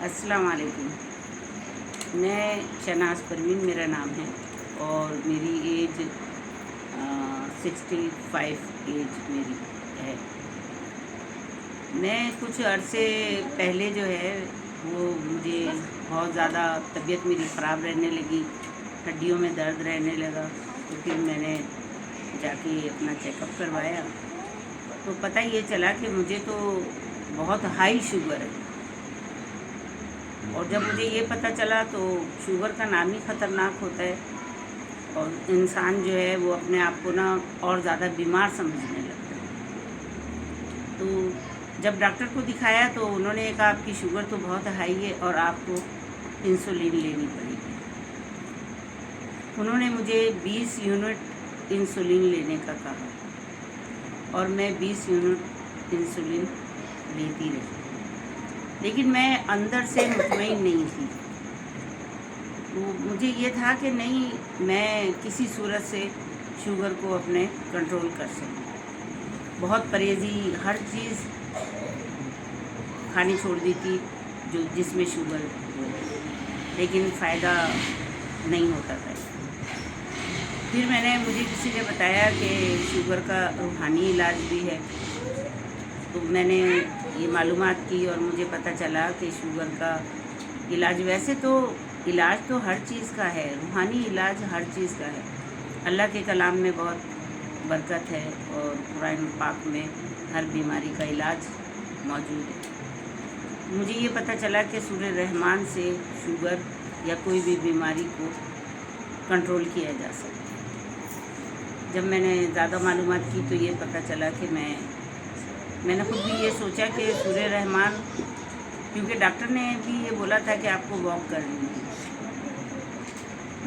अस्सलाम वालेकुम। मैं शहनाज परवीन मेरा नाम है और मेरी एज 65 एज मेरी है। मैं कुछ अरसे पहले जो है वो मुझे बहुत ज़्यादा तबीयत मेरी ख़राब रहने लगी, हड्डियों में दर्द रहने लगा। तो फिर मैंने जाके अपना चेकअप करवाया तो पता ये चला कि मुझे तो बहुत हाई शुगर है। और जब मुझे ये पता चला तो शुगर का नाम ही ख़तरनाक होता है और इंसान जो है वो अपने आप को ना और ज़्यादा बीमार समझने लगता है। तो जब डॉक्टर को दिखाया तो उन्होंने कहा आपकी शुगर तो बहुत हाई है और आपको इंसुलिन लेनी पड़ेगी। उन्होंने मुझे 20 यूनिट इंसुलिन लेने का कहा और मैं 20 यूनिट इंसुलिन लेती रही, लेकिन मैं अंदर से मुतमईन नहीं थी। तो मुझे ये था कि नहीं, मैं किसी सूरत से शुगर को अपने कंट्रोल कर सकूं। बहुत परहेज़ी, हर चीज़ खानी छोड़ दी थी जो जिसमें शुगर हो, लेकिन फ़ायदा नहीं होता था। फिर मुझे किसी ने बताया कि शुगर का रूहानी इलाज भी है। तो मैंने ये मालूमात की और मुझे पता चला कि शुगर का इलाज, वैसे तो इलाज तो हर चीज़ का है, रूहानी इलाज हर चीज़ का है। अल्लाह के कलाम में बहुत बरकत है और कुरान पाक में हर बीमारी का इलाज मौजूद है। मुझे ये पता चला कि सूरह रहमान से शुगर या कोई भी बीमारी को कंट्रोल किया जा सकता है। जब मैंने ज़्यादा मालूमात की तो ये पता चला कि मैंने खुद भी ये सोचा कि सूरह रहमान, क्योंकि डॉक्टर ने भी ये बोला था कि आपको वॉक करनी है।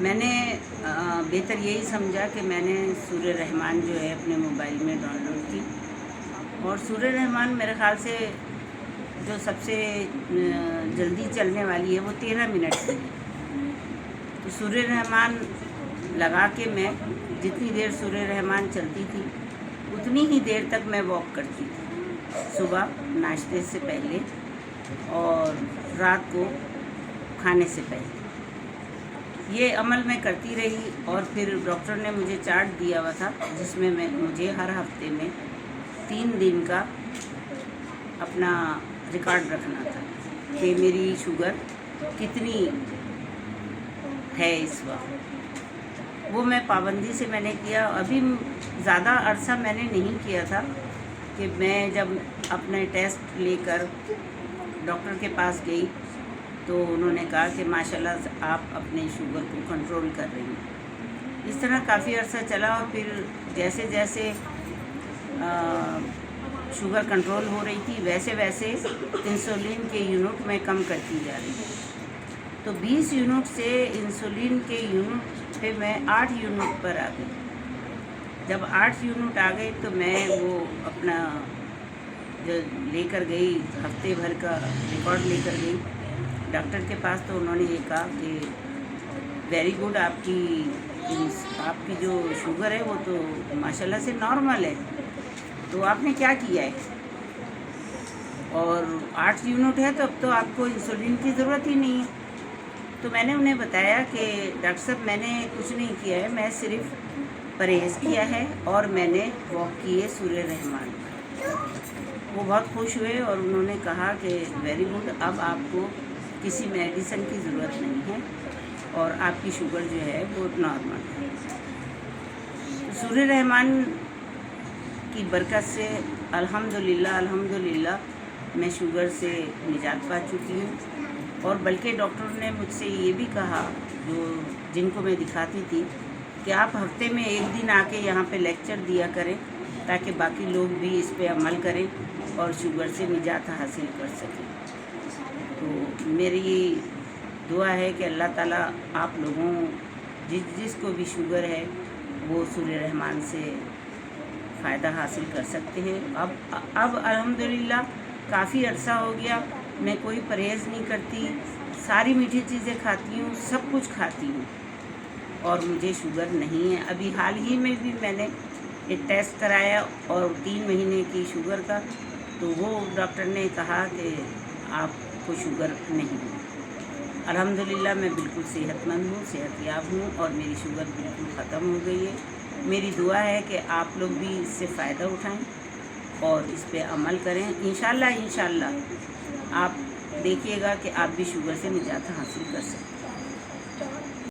मैंने बेहतर यही समझा कि मैंने सूरह रहमान जो है अपने मोबाइल में डाउनलोड की और सूरह रहमान मेरे ख़्याल से जो सबसे जल्दी चलने वाली है वो 13 मिनट की है। तो सूरह रहमान लगा के मैं जितनी देर सूरह रहमान चलती थी उतनी ही देर तक मैं वॉक करती थी, सुबह नाश्ते से पहले और रात को खाने से पहले। ये अमल मैं करती रही और फिर डॉक्टर ने मुझे चार्ट दिया हुआ था जिसमें मुझे हर हफ्ते में 3 दिन का अपना रिकॉर्ड रखना था कि मेरी शुगर कितनी है इस वक्त। वो मैं पाबंदी से मैंने किया। अभी ज़्यादा अरसा मैंने नहीं किया था कि मैं जब अपने टेस्ट लेकर डॉक्टर के पास गई तो उन्होंने कहा कि माशाल्लाह आप अपने शुगर को कंट्रोल कर रही हैं। इस तरह काफ़ी अरसा चला और फिर जैसे जैसे शुगर कंट्रोल हो रही थी वैसे वैसे इंसुलिन के यूनिट मैं कम करती जा रही थी। तो 20 यूनिट से इंसुलिन के यूनिट पे मैं 8 यूनिट पर आ गई। जब 8 यूनिट आ गए तो मैं वो अपना जो लेकर गई, हफ्ते भर का रिकॉर्ड लेकर गई डॉक्टर के पास। तो उन्होंने ये कहा कि वेरी गुड, आपकी जो शुगर है वो तो माशाल्लाह से नॉर्मल है, तो आपने क्या किया है? और 8 यूनिट है तो अब तो आपको इंसुलिन की ज़रूरत ही नहीं है। तो मैंने उन्हें बताया कि डॉक्टर साहब मैंने कुछ नहीं किया है, मैं सिर्फ परहेज़ किया है और मैंने वॉक की है सूरह रहमान। वो बहुत खुश हुए और उन्होंने कहा कि वेरी गुड, अब आपको किसी मेडिसिन की ज़रूरत नहीं है और आपकी शुगर जो है वो नॉर्मल है। तो सूरह रहमान की बरकत से अल्हम्दुलिल्लाह मैं शुगर से निजात पा चुकी हूँ। और बल्कि डॉक्टर ने मुझसे ये भी कहा, जिनको मैं दिखाती थी, कि आप हफ्ते में 1 दिन आके यहाँ पे लेक्चर दिया करें ताकि बाकी लोग भी इस पे अमल करें और शुगर से निजात हासिल कर सकें। तो मेरी दुआ है कि अल्लाह ताला आप लोगों जिसको भी शुगर है वो सूरह रहमान से फ़ायदा हासिल कर सकते हैं। अब अल्हम्दुलिल्लाह काफ़ी अरसा हो गया, मैं कोई परहेज़ नहीं करती, सारी मीठी चीज़ें खाती हूँ, सब कुछ खाती हूँ और मुझे शुगर नहीं है। अभी हाल ही में भी मैंने एक टेस्ट कराया और 3 महीने की शुगर का, तो वो डॉक्टर ने कहा कि आप کو شوگر نہیں ہے۔ الحمدللہ میں بالکل صحت مند ہوں، صحت یاب ہوں، اور میری شوگر بالکل ختم ہو گئی ہے۔ میری دعا ہے کہ آپ لوگ بھی اس سے فائدہ اٹھائیں اور اس پہ عمل کریں۔ انشاءاللہ آپ دیکھیے گا کہ آپ بھی شوگر سے نجات حاصل کر سکتے ہیں۔